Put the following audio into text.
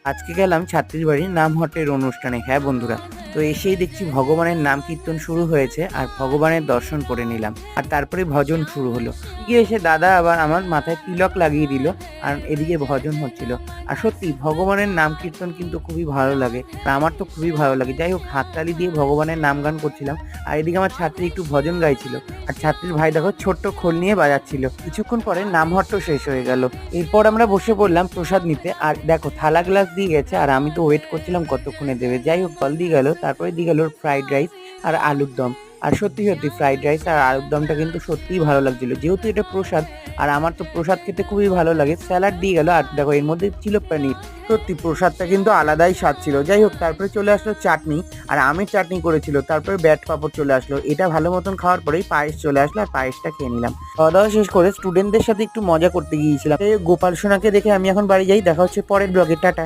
আজকে গেলাম ছাত্রীর বাড়ির নাম হটের অনুষ্ঠানে। হ্যাঁ বন্ধুরা, তো এসেই দেখছি ভগবানের নাম কীর্তন শুরু হয়েছে আর ভগবানের দর্শন করে নিলাম। আর তারপরে ভজন শুরু হলো। এদিকে এসে দাদা আবার আমার মাথায় তিলক লাগিয়ে দিল আর এদিকে ভজন হচ্ছিল। আর সত্যি ভগবানের নাম কীর্তন কিন্তু খুবই ভালো লাগে, আর আমার তো খুবই ভালো লাগে। যাই হোক, হাততালি দিয়ে ভগবানের নাম গান করছিলাম আর এদিকে আমার ছাত্রী একটু ভজন গাইছিল আর ছাত্রীর ভাই দেখো ছোট্ট খোল নিয়ে বাজাচ্ছিল। কিছুক্ষণ পরে নামহট্ট শেষ হয়ে গেল। এরপর আমরা বসে পড়লাম প্রসাদ নিতে। আর দেখো থালা গ্লাস দিয়ে গেছে আর আমি তো ওয়েট করছিলাম কতক্ষণে দেবে। যাই হোক, জল দিয়ে গেল, তারপরে দিয়ে গেল ফ্রাইড রাইস আর আলুর দম। আর সত্যি সত্যি ফ্রাইড রাইস আর আলুর দমটা কিন্তু সত্যিই ভালো লাগছিল, যেহেতু এটা প্রসাদ আর আমার তো প্রসাদ খেতে খুবই ভালো লাগে। স্যালাড দিয়ে গেল আর দেখো এর মধ্যে ছিল পনির। সত্যি প্রসাদটা কিন্তু আলাদাই স্বাদ ছিল। যাই হোক, তারপরে চলে আসলো চাটনি আর আমের চাটনি করেছিল, তারপরে ব্যাট পাপড় চলে আসলো। এটা ভালো মতন খাওয়ার পরেই পায়েস চলে আসলো আর পায়েসটা খেয়ে নিলাম। খাওয়া দাওয়া শেষ করে স্টুডেন্টদের সাথে একটু মজা করতে গিয়েছিলাম। গোপাল সোনাকে দেখে আমি এখন বাড়ি যাই। দেখা হচ্ছে পরের ব্লগে, টাটা।